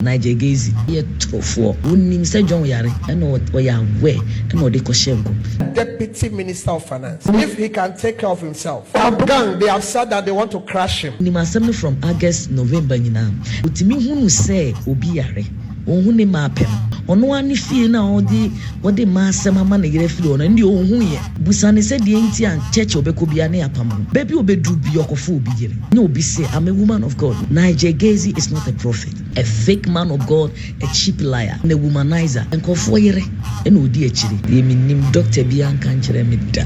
Nigel Gaisie ye tofo unim say John yare and what ya we and what they koshenko. Deputy Minister of Finance, if he can take care of himself. Gang, they have said that they want to crash him. Ni masemi from August, November nyina. Utimi hunu say obi yare. Ohun ma pem. Ono ani fie na odi ma asema ma na yere fie ono ndi ohun ye. Busane se de enti an church obeko bia na yapam. Baby obedu bi okofo obi yere. No obi say I'm a woman of God. Nigel Gaisie is not a prophet. A fake man of God, a cheap liar, and a womanizer. Enkofo yere ena odi akire. Ye minim doctor bia an kan kire me da.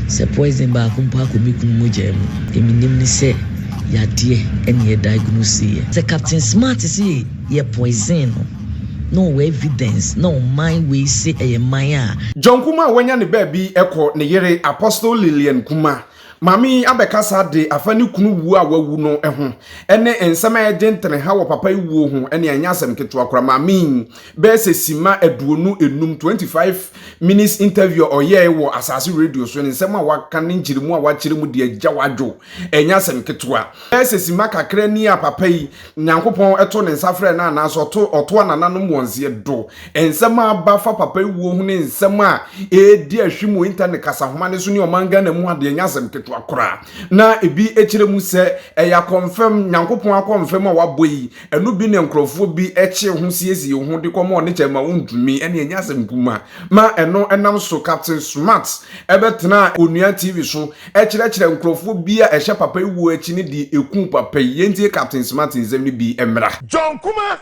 Se poison ba kumpa akomikun moja mu. Ye minim ni se ya die ene ye diagnose ye. Se Captain Smart say ye poison no evidence no mind we say a maya. John Kumah wanya ne baby eko ne yere Apostle Lilian Kumah. Mami abekasa de afani kunu wu a wawu no eho ene ensema agentene ha wo papa iwu ho ene anyasem keto akora mami be se sima eduonu enum 25 minutes interview oye wo Asaase Radio so ensema waka ne njirimu a wakire mu de agya wadwo anyasem keto a be se sima kakra ni a papa yi nyankopon eto ne nsafre na na so oto anananom wonse do ensema ba fa papa iwu ho ne ensema edi ahwimu internet kasa homa ne so ne omanga na mu ade anyasem akora na ebi echire mu se ya confirm nyankopon akonfirm a waboyi enu bi ne nkrofo bi eche ho siesi ho de komo ne chema wondumi ene enya asempuma ma eno enam so Captain Smart ebetena onua TV so echire nkrofo bi a ehye papa iwu echi ne di eku papa yentie Captain Smart nzem ne bi emra John Kumah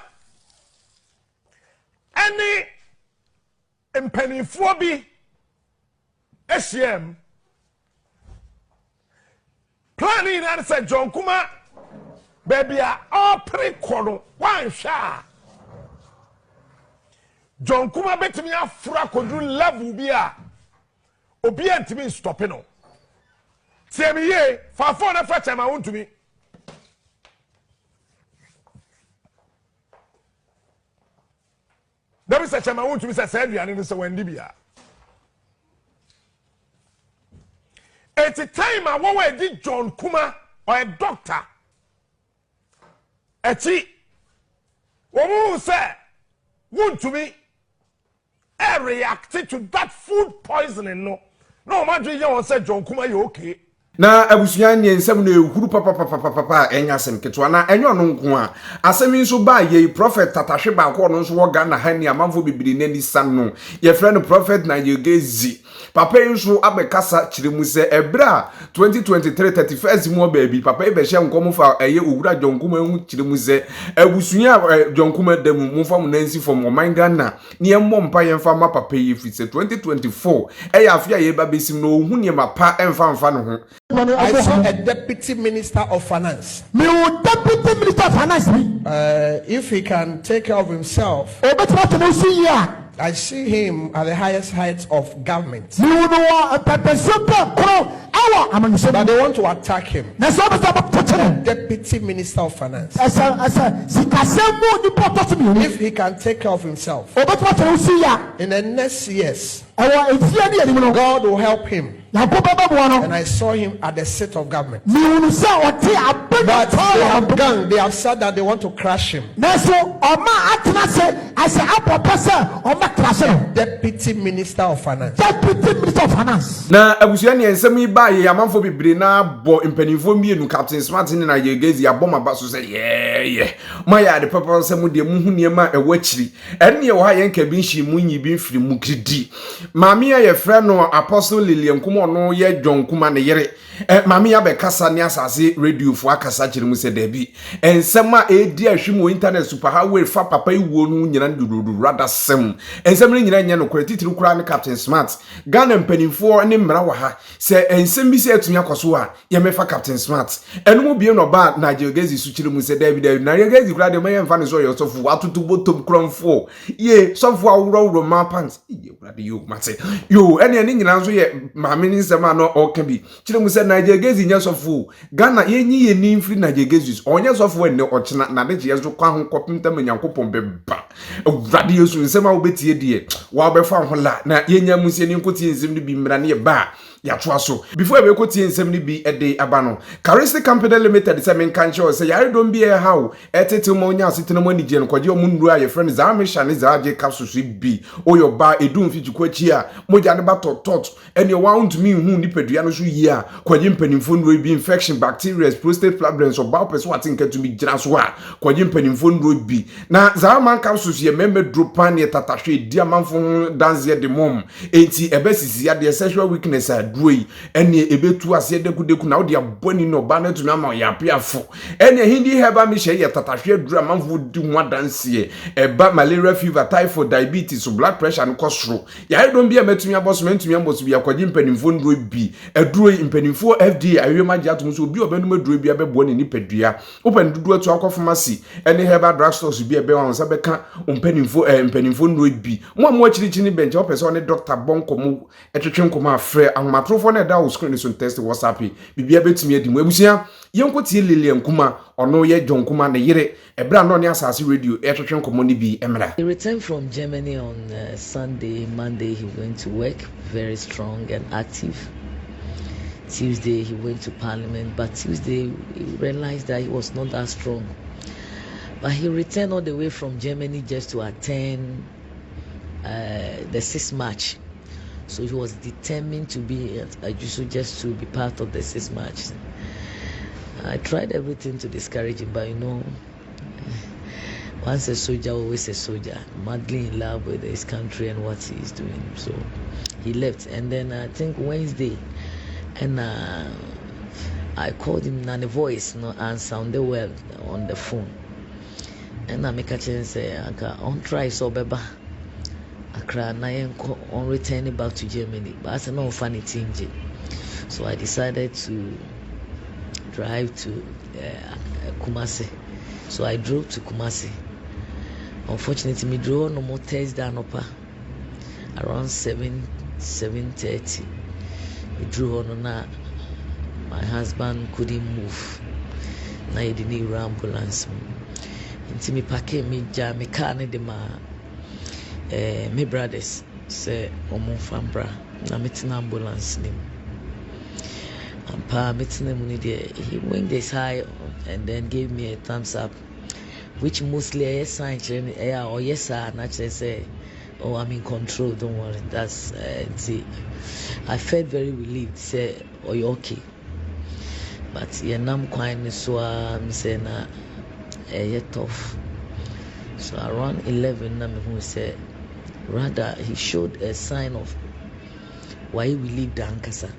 ene empanifo bi SM planning and said John Kumah baby all pre-coro one shot John Kumah bet me a fra kodu level bia obi antimi stopping no say me ye fa phone na fa ma want to me there is a chama want to me say aduane no say wandi bia. At the time I want to John Kumah or a doctor. Eti, woman say, want to me, I reacted to that food poisoning. No, my dream said John Kumah, you okay? Na abusuan ne nsem na ehuru papa enyasem ketwa na enyo no nko a asem nso ba ye prophet tatahwe ba ko no nso wo Ghana hani amanfo bibiri nani sam no ye frɛ no prophet Nigel Gaisie papa nso abekasa kiremu se ebra 2023 31st mu baby papa be hye nkomo fa eye owura John Kumah hu kiremu se abusuan John Kumah dem mu fam nansi fam oman Ghana ne emmo mpa ye mfa ma papa ye fi se 2024 eye afia ye ba besim no hu ne mapa emfa no ho. I saw a deputy minister of finance. Deputy minister of finance. If he can take care of himself, I see him at the highest heights of government. But they want to attack him. Deputy minister of finance. If he can take care of himself, in the next years, God will help him. And I saw him at the seat of government. But they have said that they want to crash him. Deputy Minister of Finance. Deputy Minister of Finance. Na abusuani ensem ba ye amanfo bibire na bo impanifo mienu Captain Smart ni na Nigel Gaisie aboma ba so say yeah ma ya de papa nsem de mu hu niema ewachiri enne ye wo ha yen ka bi nshi mu nyi bi mfiri mu kridi maami ya ye frɛ no Apostle Lilian Kumah no ye John Kumah ne yere maami ya be kasa ne Asaase Radio fo akasa kire mu se da bi ensem a edi ahwemo internet super highway fa papa iwuo no nyina dududu rather sem ensem ne nyina nya no kwetitiri kura ne Captain Smart Ghana mpanimfo ne mmara wa ha se ensem bi se atumi akoso a ye mefa Captain Smart enum bie no ba Nigel Gaisie su kire mu se David Nigel Gaisie kura de maye mfa ne so yo sofu atutu botom kronfo ye sofu awuro ma pants ye kura de yo mate yo ene ne nyina nso ye maame ni nsema no oka bi kire mu se Nigel Gaisie nya sofu Ghana ye nyi ye ni mfiri Nigel Gaisie onya sofu ene ochina na de je so kwa ho kopintam nyankopon beba awurade yesu nsema wo betie die wa befa ho la na yenya musie ni nkoti enzim no bi mra ne ba ya to aso before we ko tie nsem ni bi ede aba no Currency Company Limited say men kan che say yare don bi e how etete mo nya asetena mo anije no kwaje o munuru a ye friend za amisha ne za je capsules bi o yo ba edun fi kwachi a moja ne ba tot ene want me hu ni pedua no so yi a kwaje mpanimfo no bi infection bacteria prostate problems or bowel person what nka to be jira so a kwaje mpanimfo no bi na za man capsules ye membe dropan ye tatahwe di amanfo dance ye de mom enti ebesisi ya de sexual weakness a droi ene ebetu ase deku na wo de aboni no ba na tumi ama ya piafo ene hindi heba mi hye ye tatahwe dru amanfo di ho adanse eba malaria fever typhoid diabetes blood pressure no kosro ya don bia metumi aboso mentumi amboso bia kwaje mpanimfo ndro bi edro mpanimfo FDA awema gya to so obi obanum edro bia bebo ne nipadua open dudu atu akwa pharmacy ene heba drugstores bia be wan sa beka mpanimfo ndro bi mo achirichini bench opese one doctor bonko mu etwetwe nkoma afre ahomatrofo na da wo screen so test WhatsApp bibia betumi adi mu ebusia yenkotie Lilian Kumah ono ye John Kumah na yire ebra no ne Asaase Radio etwetwe nkoma ni bi emra. He returned from Germany on Sunday. Monday he went to work, very strong and active. Tuesday he went to Parliament, but Tuesday he realized that he was not that strong. But he returned all the way from Germany just to attend the 6th March. So he was determined to be at Ajusu just to be part of the 6th March. I tried everything to discourage him, but once a soldier, always a soldier, madly in love with his country and what he is doing. So he left, and then I think Wednesday, and I called him on the voice, and sounded well on the phone. And I make a chance say, "On try so beba." Accra, on returning back to Germany, but that's no funny thing. So I decided to drive to Kumasi. So I drove to Kumasi. Unfortunately, me drove no more Thursday around 7:30. We drove on na my husband couldn't move. Na he didn't need ambulance. Until me pack me jam me car ne de ma me brothers say omo fambra na meeting ambulance nim. And pa meeting him he went this high and then gave me a thumbs up, which mostly a sign or yes sir, naturally say, oh, I'm in control, don't worry. That's I felt very relieved, say, oh, you're okay. But yeah, nam quite so I'm saying tough. So around 11 nam who said rather he showed a sign of why we leave the ankasa.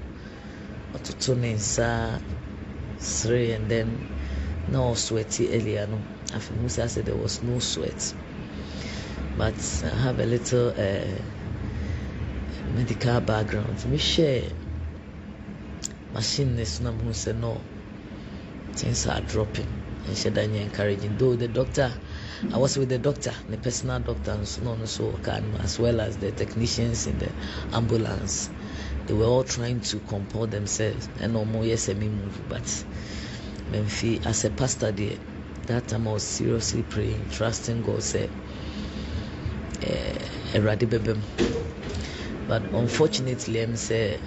And then no sweaty earlier. No, after Musa said there was no sweat, but I have a little medical background. Me share machine this number who said no, things are dropping, and she didn't encouraging. Though the doctor, I was with the doctor, the personal doctor, and so on and so on, as well as the technicians in the ambulance. They were all trying to comport themselves and no more yes move, but as a pastor there, that time I was seriously praying, trusting God, said but unfortunately I'm say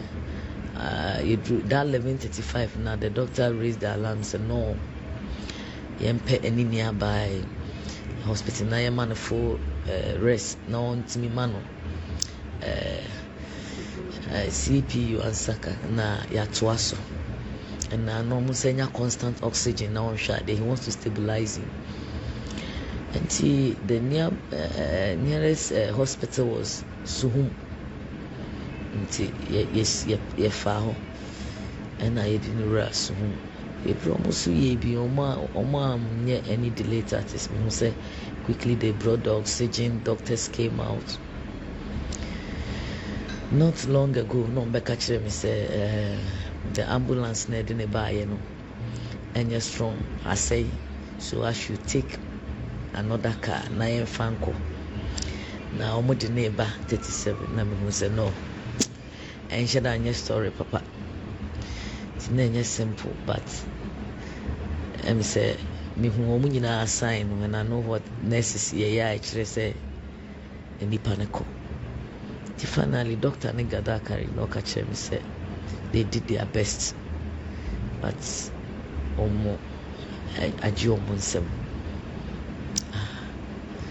that 11:35 now the doctor raised the alarm, said no, pay any nearby hospital na man for rest no to me mano CPU and Saka na yatwaso and na no musenya constant oxygen now he wants to stabilize him. And the nearest hospital was Suhum. Yes, faho and I didn't rush Suhum. They promised ye be oma near any delay artist. Me say quickly they brought the oxygen. Doctors came out. Not long ago, no back actually me say the ambulance need in a buy, and you're strong. I say so I should take another car, 9 Fanco. Now I'm the neighbor 37. Na me say no. And she done your story, Papa. It's not simple, but I say me who na assign when I know what necessary. Actually say any panic. Finally, Doctor Nigadakari no catch me say they did their best, but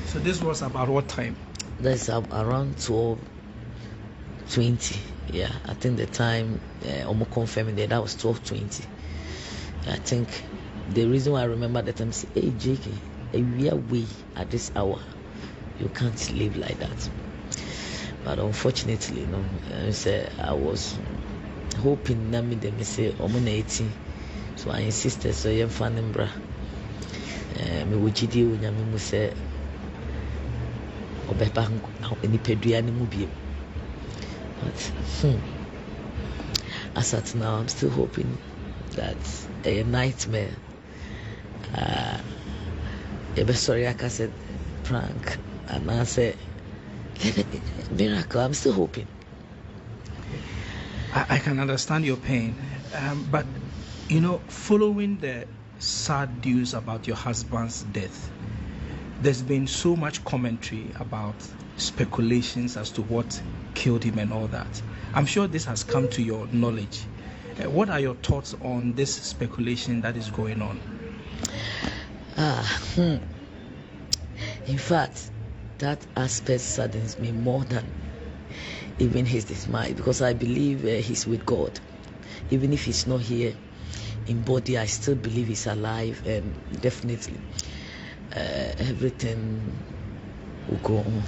So this was about what time? That's around 12:20. Yeah, I think the time almost confirming that was 12:20. I think the reason why I remember that time is, hey JK, we are way at this hour. You can't live like that. But unfortunately, I was hoping that me say I'm 18. So I insisted, so I'm fanning bra. Me wujidi unyami mu say obepa any peduani mu bi. But as at now, I'm still hoping that a nightmare. Sorry, I said prank, and I said miracle. I'm still hoping. I can understand your pain, but following the sad news about your husband's death, there's been so much commentary about speculations as to what killed him and all that. I'm sure this has come to your knowledge. What are your thoughts on this speculation that is going on? In fact, that aspect saddens me more than even his dismay, because I believe he's with God. Even if he's not here in body, I still believe he's alive, and definitely everything will go on.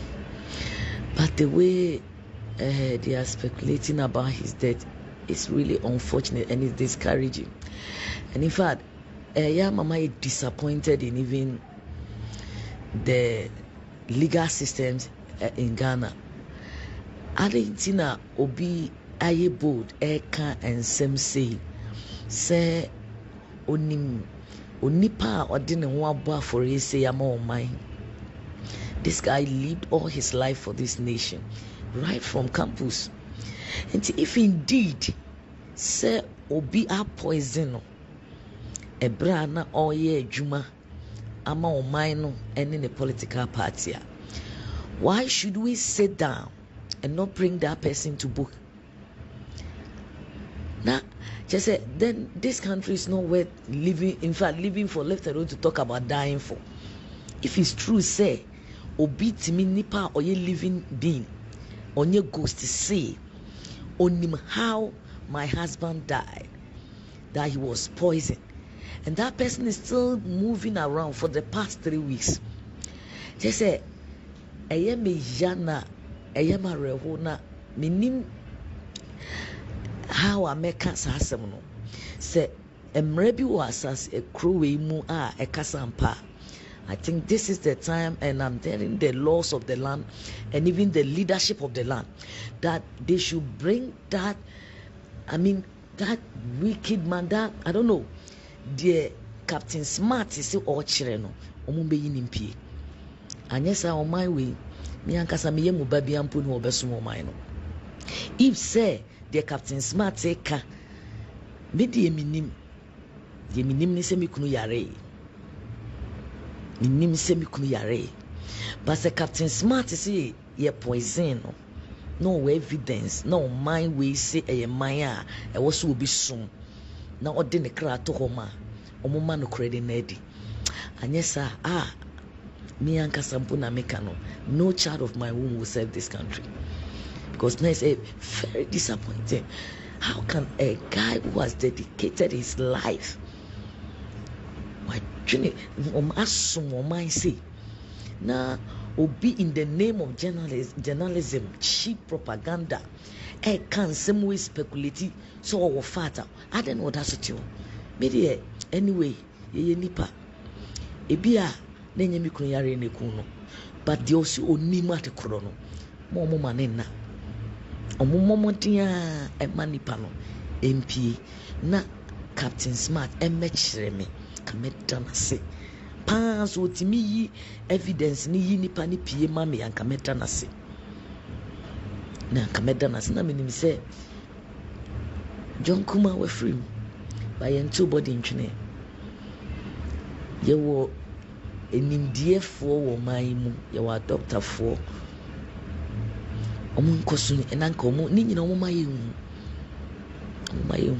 But the way they are speculating about his death is really unfortunate and it's discouraging. And in fact, Mama is disappointed in even the legal systems in Ghana. Argentina obi aye bold eka and some say onipa odine ho abo for say ama mine. This guy lived all his life for this nation, right from campus. And if indeed say obi a poison ebrana oye adwuma ama mine no and in the political party, why should we sit down and not bring that person to book? Now, just say, then this country is not worth living. In fact, living for, left alone to talk about dying for. If it's true, say, obi timi nipa or ye living being, on your ghost to say, on him how my husband died, that he was poisoned, and that person is still moving around for the past 3 weeks. Just say, ayeme yana. Ayama rehona minim how America sasem no say emrebi was as a crew mu a kasampa. I think this is the time, and I'm telling the laws of the land and even the leadership of the land that they should bring that, that wicked man, that I don't know, the Captain Smart is all children no omumbe yinimpi anyesa on my way. If say the Captain Smart say ka me de minim ni se mikunu yare but the Captain Smart say ye poison no evidence no mind we say e man a was so be soon na ode ne kra to homa omoma no credit nedi anyesa me and Kasampuna Mekano, no child of my womb will serve this country. Because now it's very disappointing. How can a guy who has dedicated his life, now be in the name of journalism, cheap propaganda, can some way speculate so our father. I don't know what that's to you. Maybe anyway, nipa ebia nenye mikunu yare ne kuno, but the also onima te krono mo manena omomomotia e manipa no MP na Captain Smart emechire me kameta na se pa so timi yi evidence ni yi nipa ni pie ma me an kameta na se na kameta na se na menim se John Kumah we free by two body ntwene yewo enimdiefo wo man mu yewo doctorfo omun kosu enanka omun ni nyina omun maye hu my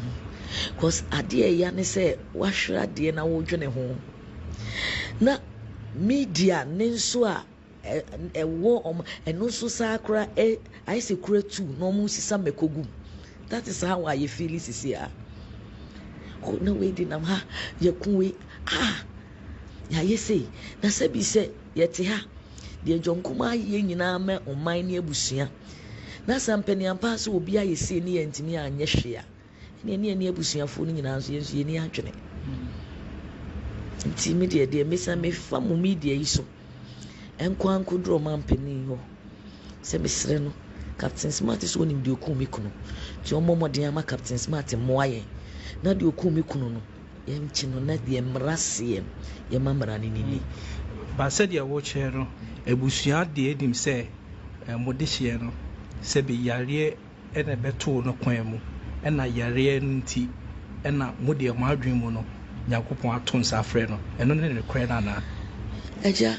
because adeɛ ya ne sɛ wahwere adeɛ na wodwene ho na media ne nso a ɛwɔ ɛno nso saa kora ayɛ sɛ kora tu na ɔmo sisa mɛkɔgum. That is how I feel this year. Oh no way dinam ha yɛkuwe ya yɛsɛ na sɛ bi sɛ yɛte ha deɛ Njonkuma ayɛ nyinaa ma ɔman ne abusua na sampani ampa so obi ayɛ sɛ ne yɛntimi anyɛ hwea ne abusuafo no nyinaa so yɛnso yɛni adwene nti me deɛ mesa me fa mo media yi so ɛnkɔ ankodro mampani hɔ sɛ mesrɛ no Captain Smart is one in the Okumi Kuno. To Momo Diama Captain Smart and Moye. Not the Okumi Kuno. Yem Chino, not the Emrasium, your mamma nini. But said your watcher, a bushia did him say, Modiciano, Sebi Yarie, and a beto no quemu, and a Yarie nti, and a Modia Madrimono, Yakupon Tonsa Freno, and only the Credana. Eja,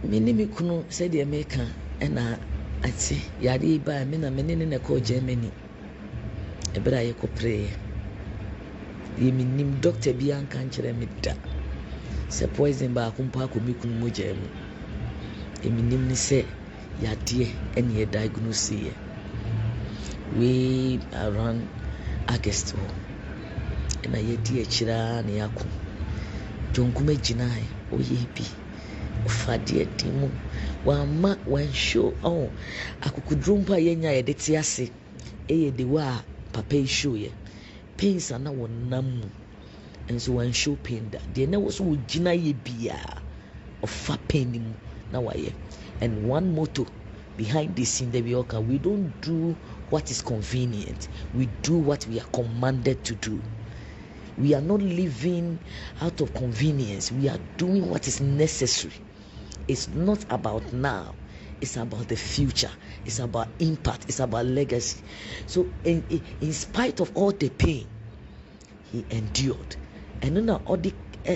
Minimi Kuno said the American, and ati yari ba me na menene na ko Germany ebra ye ko pray ye minim doctor bi anka nkyere me da se poison ba akompa ko mikunu mo jam ye minim ni se yade ene ye diagnose ye we around August na ye di akira na yakọ Njonkuma ginai oye bi ofade adimu wama wan show akukudrumpa yenya ye de tiase eye de wa papa show ye pains ana wonam enso wan show pain da de na wo so gina ye bia ofa pain mu na waye. And one motto behind this in the Bioka, we don't do what is convenient, we do what we are commanded to do. We are not living out of convenience, we are doing what is necessary. It's not about now, it's about the future, it's about impact, it's about legacy. So in spite of all the pain he endured, and then all the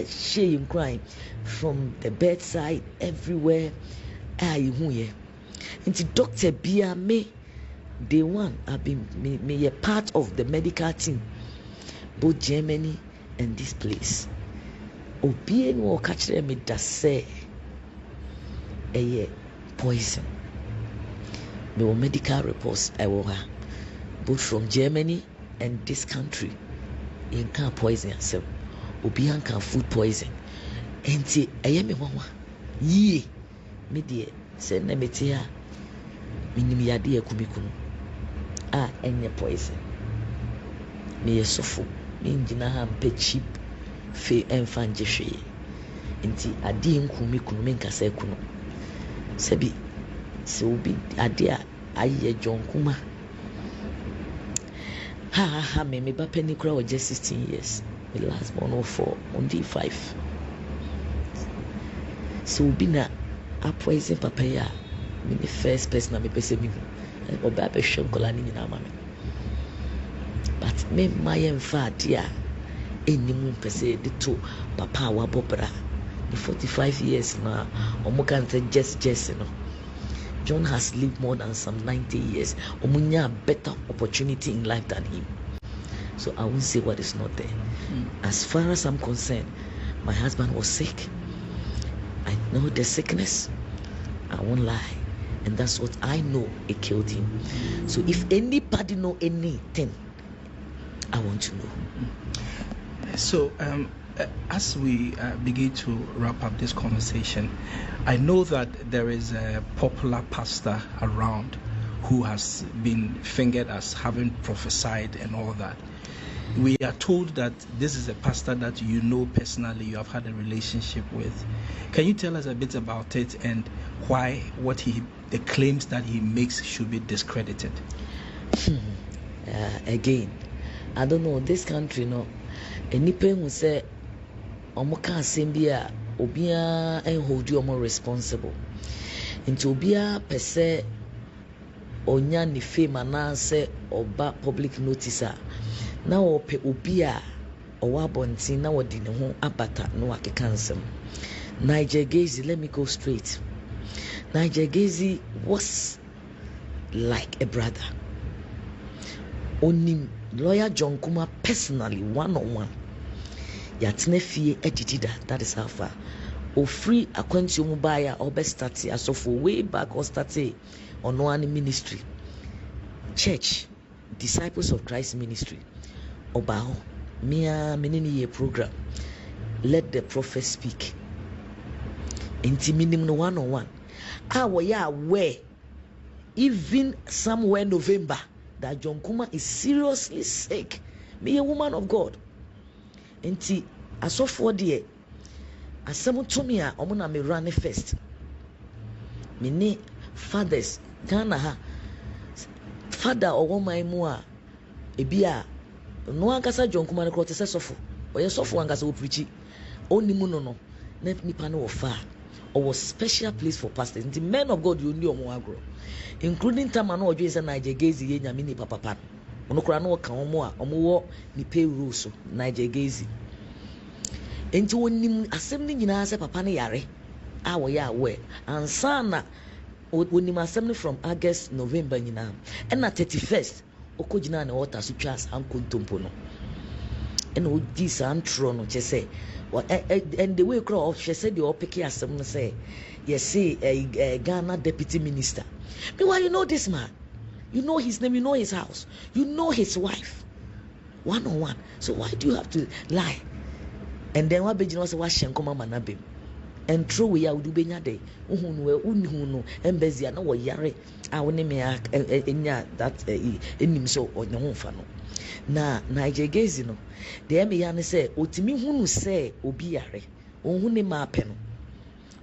shame crying from the bedside everywhere, into Dr. Bia me day one I've been me a part of the medical team, both Germany and this place. Obi no catch them me that say a poison. There were medical reports I will have both from Germany and this country. In can poison yourself. Obi can food poison. And say I am a mama. Ye me dear say na me tia minim yade akumikunu enye poison. Me yesofo me ngina ha mpe cheap fe emfa njehwe. Nti ade nkumikunu me nkasa ekunu. Sebi se obi ade a aye Njonkuma ha me ba penny kura was just 16 years. The last born of 4 on D5. So obi na a poison papa ya me the first person na me pese mi oba be hwem kola ni nyina mama. But me my emfa ade a enimu pese de to papa wa bobra. 45 years now, Omukante just no. John has lived more than some 90 years. Omunya better opportunity in life than him. So I won't say what is not there. As far as I'm concerned, my husband was sick. I know the sickness. I won't lie. And that's what I know, it killed him. So if anybody know anything, I want to know. So as we begin to wrap up this conversation, I know that there is a popular pastor around who has been fingered as having prophesied and all that. We are told that this is a pastor that you know personally, you have had a relationship with. Can you tell us a bit about it and why the claims that he makes should be discredited? Again, I don't know, this country, no, any person who say omoka asembia obia hold you more responsible into obia pese onya ni fame anase oba public notice na ope obia owa bonti na wodi ne ho abata no akeka nsem. Nigel Gaisie, let me go straight. Nigel Gaisie was like a brother. Onim lawyer John Kumah personally one-on-one. Yatne fie editida. That is how far. O free akwanti mubaya or best start as of way back or start on one ministry. Church, Disciples of Christ Ministry. Obao, Mia Menini program. Let the prophet speak. Inti minimum one-on-one. Where even somewhere November that John Kumah is seriously sick. Me a woman of God. Inti aso for the asem to me a omuna me run first. Me ne fathers Ghana ha father or woman mu a ebia no ankasa John Kumah ne krote se sofo. Oye sofo ankasa wo preach. Oni mu no na nipa no wo fa. Or special place for pastors. The men of God you knew agro, including Tamano or Jason Nigel Gaisie, Yamini Papa. Onokrano Kamoa, Omo, ni payroll so Nigel Gaisie. Into one assembly in Asa Papani Yare, our ya way, and Sana when him assembly from August, November, and at 31st, Okojina and Water Suchas and Kuntumpono. And with this and Trono, just say. And the way crowd she said the opeki asem say yes say a Ghana deputy minister. Meanwhile, you know this man, you know his name, you know his house, you know his wife, one-on-one. So why do you have to lie? And then what Bejino say what Shenkoma manabim and true we are do benya day unhuno embezia na wo yare a woni me enya that enim so onyo mfa no. Na Nigel Gaisie no de me ya ne say otimi hunu say obi yare ohun ne ma pe no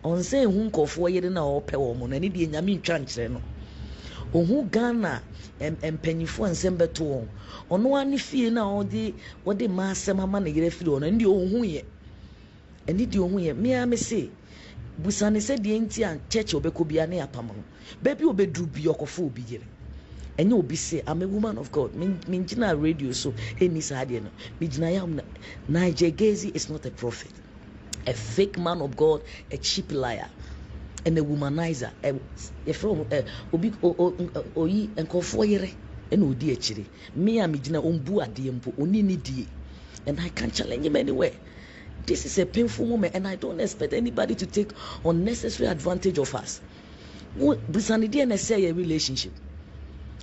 on say hu nkofo yere na o pe wo mo na ne de nyame ntwa nkyere no ohun Ghana empanyifo nsem beto won ono ani fie na odi ma asem ama na yere fie ono ndi ohun ye eni di ohun ye me say busane say de enti an church obeko bia na yapam no baby obedru bi okofo obi yere. And you'll be say, I'm a woman of God. Minjina radio so any side no. Minjina Nigel Gaisie is not a prophet, a fake man of God, a cheap liar, and a womanizer. A from obi oyi enkofo yere and odi echiri. Me am minjina ombu adempo oni ni die, and I can't challenge him anywhere. This is a painful moment, and I don't expect anybody to take unnecessary advantage of us. Bisanidi and say a relationship.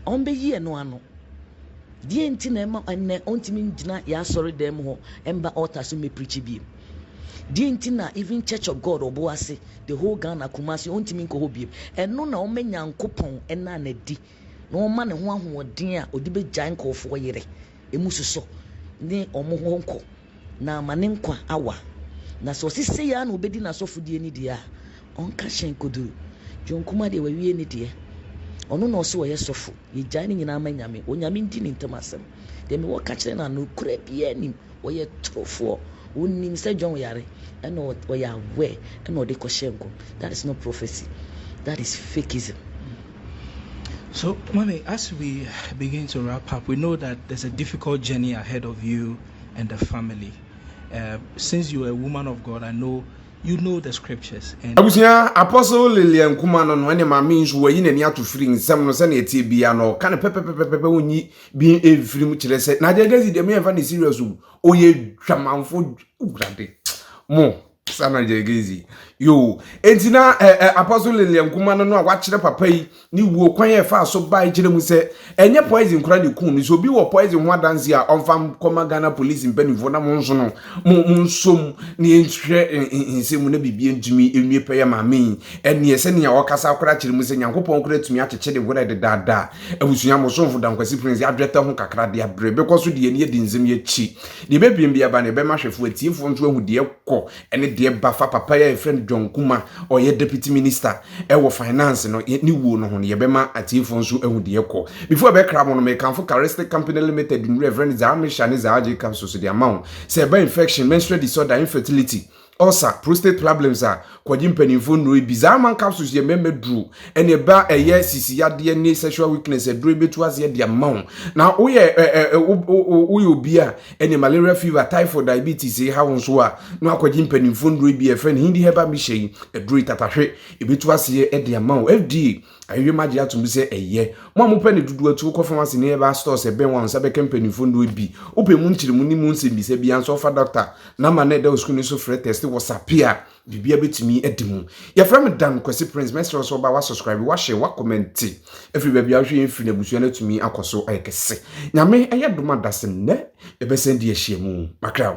On be ye no ano. Die enti na ema enne ontimi ngina ya sorry dem ho emba altar so me preach bi. Die enti na even Church of God obo ase the whole Ghana Kumasi ontimi nko ho bi. Eno na o menya nkopon ena na di. Na o ma ne ho ahoden a odi be gyan nkofo yere. Emu soso ne omo ho nko. Na mane nkwa awa. Na so sise ya na obedi na sofudie ni dia. Onka hyen koduru. John Kumah de wawie ni dia. Ono no so ye sofo ye gyan ni nyina amanyame onyame ndi ni ntamasem de me wo ka kire na no kura bia nim wo ye trofo wonnim se John yare and wo ya we and wo de ko shenko. That is not prophecy, that is fakeism. So mommy, as we begin to wrap up, we know that there's a difficult journey ahead of you and the family. Since you're a woman of God, I know you know the scriptures. And Apostle Lilian Kumah no when ma means we yin ani ato free nsem no se na etie bia no kan pepepepe wonyi bi efiri mu kire se Nigel Gaisie de me ever ni serious o ye twamanfo urade mo sana Nigel Gaisie yo entina Apostle Lilian Kumah no wa kire papa yi ni wuo kwan ye fa so ba kire mu se enye poison kura de kun ni so bi wo poison ho adanse a onfam koma Ghana police mpanifo na mo nso no mo nsom ni nhwe nsemu na bibie ntumi enwie peye ma me ene ye se ne ya wakasa kura kire mu se Nyankopon kura tumi akyeche de wora de dada abusunya mo sonfo dankwasi prince adweta ho kakra de abre because de ne de nzem ye chi de bebiem bia ba ne be ma hwefo atiefo nso ahu de kɔ ene de ba fa papa ya friend John Kumah or ye deputy minister ewo finance no ni wo no ho ne ye be ma atiefo nso ahu de kɔ before be kra mo no me kanfo Charistic Company Limited in Reverend Zami Shani Zaji Capsules the amount say by infection, menstrual disorder, infertility ulcer prostate problems kwaji mpanimfo no biza man capsules ye memedru ene ba eye sisi yade ne sexual weakness edru betu ase de amount na uye obi a ene malaria fever typhoid diabetes ha wonso a no akwaji mpanimfo no bi e friend hindi heba mi hye edru tatahwe ebetu ase de amount FDA ayewe maji atum se eye mo amopane dudu atu ko pharmacy ne eba stores e ben wan sabe mpanimfo no bi ope mu nchiri mu ni mu nsem bi se bi anso fa doctor na ma na da school ni so free test WhatsApp bibia betumi edimu ya from Dan Kwesi Prince mesro so ba wa subscribe wa share wa comment every baby a hwe mfiri na busu na tumi akoso ayekese nyame eye doma dase ne e be send ye hye mu makraw